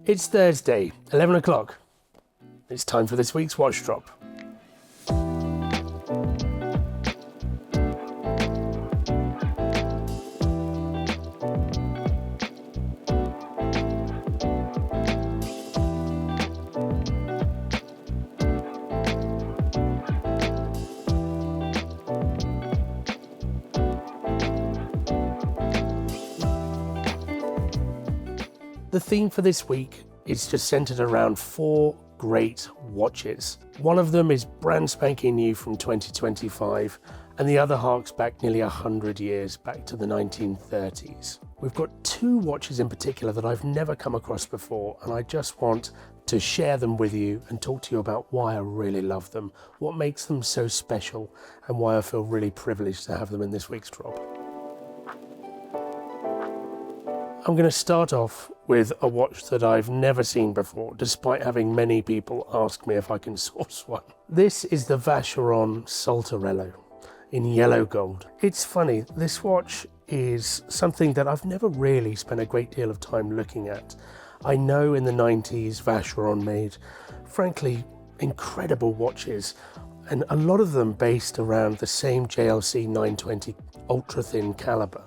It's Thursday, 11 o'clock. It's time for this week's watch drop. The theme for this week is just centered around 4 great watches. One of them is brand spanking new from 2025, and the other harks back nearly 100 years, back to the 1930s. We've got 2 watches in particular that I've never come across before, and I just want to share them with you and talk to you about why I really love them, what makes them so special, and why I feel really privileged to have them in this week's drop. I'm going to start off with a watch that I've never seen before, despite having many people ask me if I can source one. This is the Vacheron Saltarello in yellow gold. It's funny, this watch is something that I've never really spent a great deal of time looking at. I know in the 90s Vacheron made, frankly, incredible watches, and a lot of them based around the same JLC 920 ultra-thin caliber.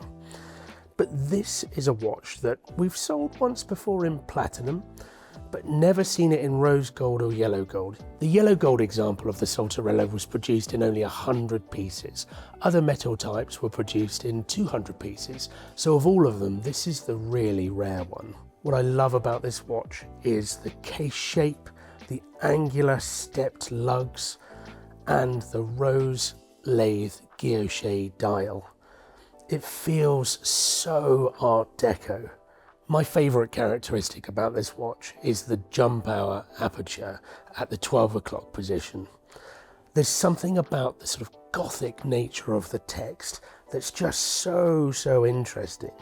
But this is a watch that we've sold once before in platinum, but never seen it in rose gold or yellow gold. The yellow gold example of the Saltarello was produced in only 100 pieces. Other metal types were produced in 200 pieces. So of all of them, this is the really rare one. What I love about this watch is the case shape, the angular stepped lugs, and the rose lathe guilloche dial. It feels so Art Deco. My favourite characteristic about this watch is the jump hour aperture at the 12 o'clock position. There's something about the sort of gothic nature of the text that's just so interesting.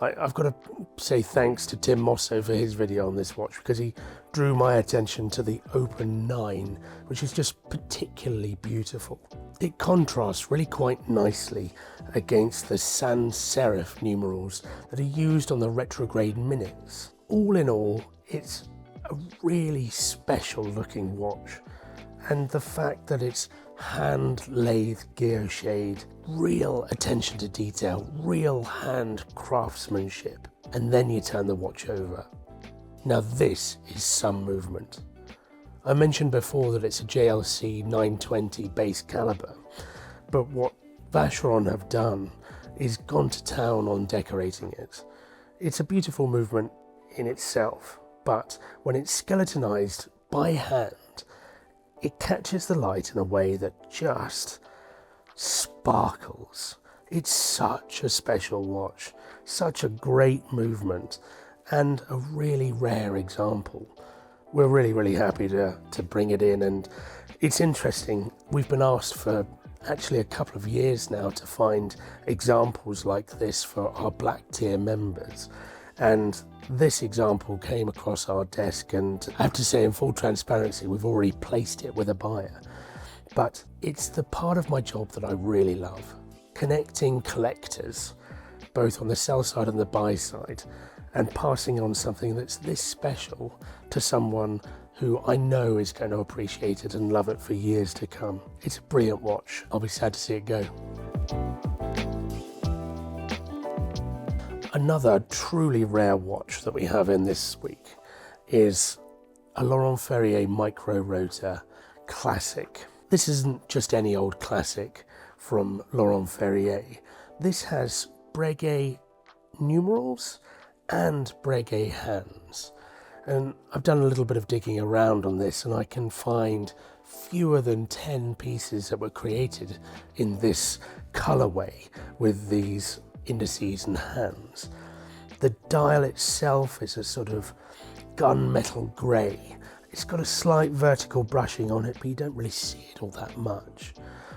I've got to say thanks to Tim Mosso for his video on this watch, because he drew my attention to the Open 9, which is just particularly beautiful. It contrasts really quite nicely against the sans serif numerals that are used on the retrograde minutes. All in all, it's a really special looking watch, and the fact that it's hand lathe guilloche, real attention to detail, real hand craftsmanship, and then you turn the watch over. Now this is some movement. I mentioned before that it's a JLC 920 base caliber, but what Vacheron have done is gone to town on decorating it. It's a beautiful movement in itself, but when it's skeletonized by hand, it catches the light in a way that just sparkles. It's such a special watch, such a great movement, and a really rare example. We're really happy to bring it in, and it's interesting. We've been asked for actually a couple of years now to find examples like this for our black tier members, and this example came across our desk, and I have to say, in full transparency, we've already placed it with a buyer. But it's the part of my job that I really love, connecting collectors, both on the sell side and the buy side, and passing on something that's this special to someone who I know is going to appreciate it and love it for years to come. It's a brilliant watch. I'll be sad to see it go. Another truly rare watch that we have in this week is a Laurent Ferrier Microrotor Classic. This isn't just any old classic from Laurent Ferrier. This has Breguet numerals and Breguet Hands. And I've done a little bit of digging around on this, and I can find fewer than 10 pieces that were created in this colorway with these indices and hands. The dial itself is a sort of gunmetal grey. It's got a slight vertical brushing on it, but you don't really see it all that much.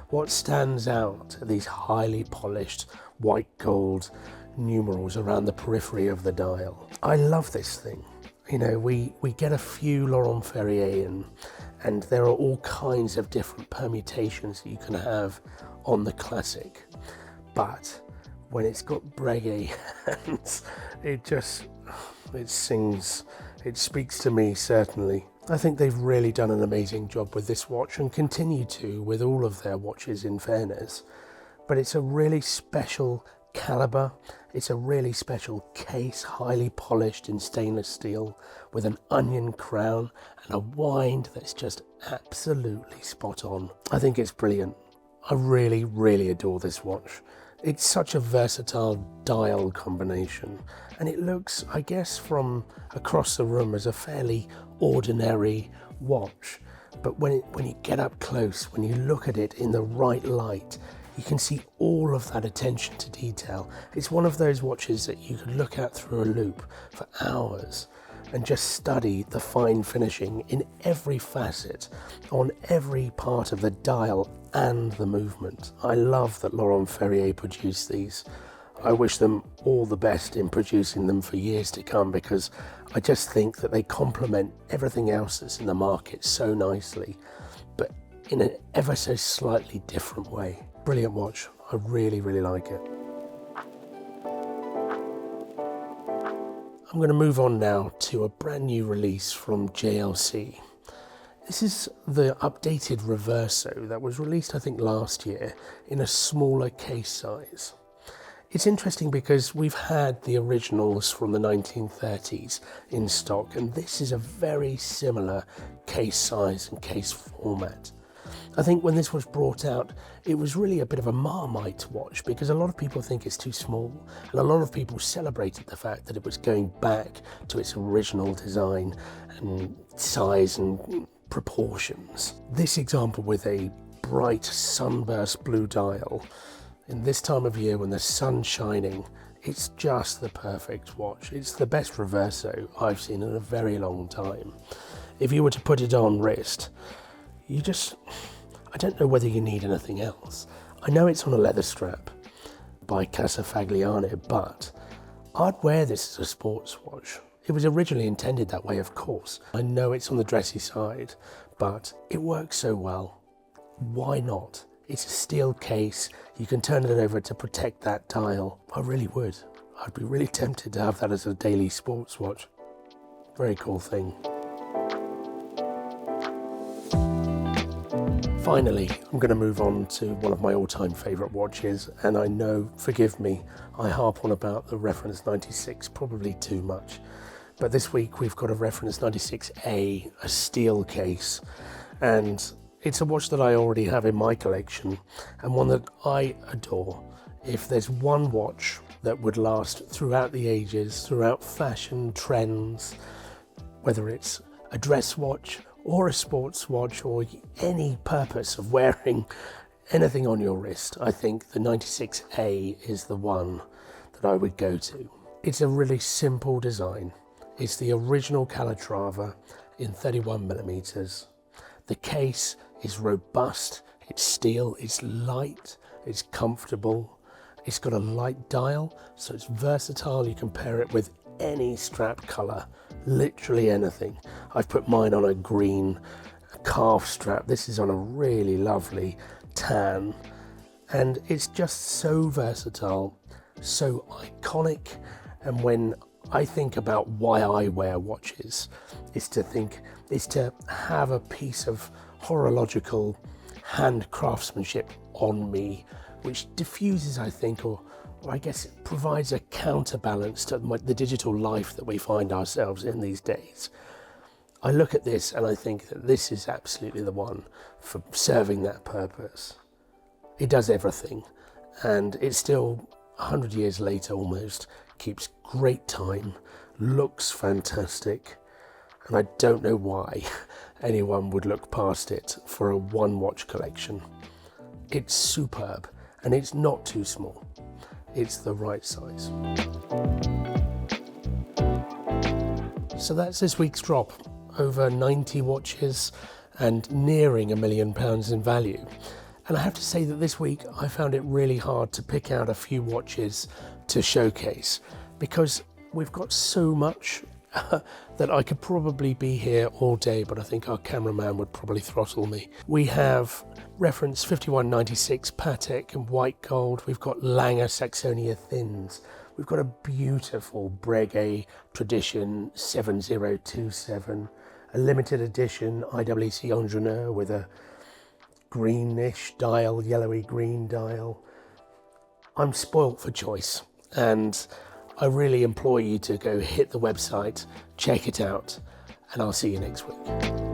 What stands out are these highly polished white gold numerals around the periphery of the dial. I love this thing. You know, we get a few Laurent Ferrier in, and there are all kinds of different permutations that you can have on the classic. But when it's got Breguet Hands, it sings It speaks to me, certainly. I think they've really done an amazing job with this watch and continue to with all of their watches, in fairness. But it's a really special caliber. It's a really special case, highly polished in stainless steel with an onion crown and a wind that's just absolutely spot on. I think it's brilliant. I really, really adore this watch. It's such a versatile dial combination, and it looks, I guess, from across the room as a fairly ordinary watch. But when you get up close, when you look at it in the right light, you can see all of that attention to detail. It's one of those watches that you could look at through a loupe for hours and just study the fine finishing in every facet, on every part of the dial and the movement. I love that Laurent Ferrier produced these. I wish them all the best in producing them for years to come, because I just think that they complement everything else that's in the market so nicely, but in an ever so slightly different way. Brilliant watch. I really, really like it. I'm going to move on now to a brand new release from JLC. This is the updated Reverso that was released, I think, last year in a smaller case size. It's interesting because we've had the originals from the 1930s in stock, and this is a very similar case size and case format. I think when this was brought out, it was really a bit of a Marmite watch, because a lot of people think it's too small, and a lot of people celebrated the fact that it was going back to its original design and size and proportions. This example with a bright sunburst blue dial, in this time of year when the sun's shining, it's just the perfect watch. It's the best Reverso I've seen in a very long time. If you were to put it on wrist, I don't know whether you need anything else. I know it's on a leather strap by Casa Fagliane, but I'd wear this as a sports watch. It was originally intended that way, of course. I know it's on the dressy side, but it works so well. Why not? It's a steel case. You can turn it over to protect that dial. I really would. I'd be really tempted to have that as a daily sports watch. Very cool thing. Finally, I'm going to move on to one of my all-time favourite watches, and I know, forgive me, I harp on about the Reference 96 probably too much, but this week we've got a Reference 96A, a steel case, and it's a watch that I already have in my collection, and one that I adore. If there's one watch that would last throughout the ages, throughout fashion trends, whether it's a dress watch or a sports watch or any purpose of wearing anything on your wrist, I think the 96A is the one that I would go to. It's a really simple design. It's the original Calatrava in 31mm. The case is robust, it's steel, it's light, it's comfortable, it's got a light dial, so it's versatile. You can pair it with any strap colour, literally anything. I've put mine on a green calf strap. This is on a really lovely tan, and it's just so versatile, so iconic. And when I think about why I wear watches, is to have a piece of horological hand craftsmanship on me, which diffuses, I think, or I guess it provides a counterbalance to the digital life that we find ourselves in these days. I look at this and I think that this is absolutely the one for serving that purpose. It does everything, and it still, 100 years later almost, keeps great time, looks fantastic, and I don't know why anyone would look past it for a one watch collection. It's superb, and it's not too small. It's the right size. So that's this week's drop. Over 90 watches and nearing £1 million in value. And I have to say that this week I found it really hard to pick out a few watches to showcase, because we've got so much that I could probably be here all day, but I think our cameraman would probably throttle me. We have Reference 5196 Patek in white gold. We've got Lange Saxonia Thins We've got a beautiful Breguet Tradition 7027, a limited edition IWC Engineer with a greenish dial, yellowy green dial. I'm spoilt for choice, and I really implore you to go hit the website, check it out, and I'll see you next week.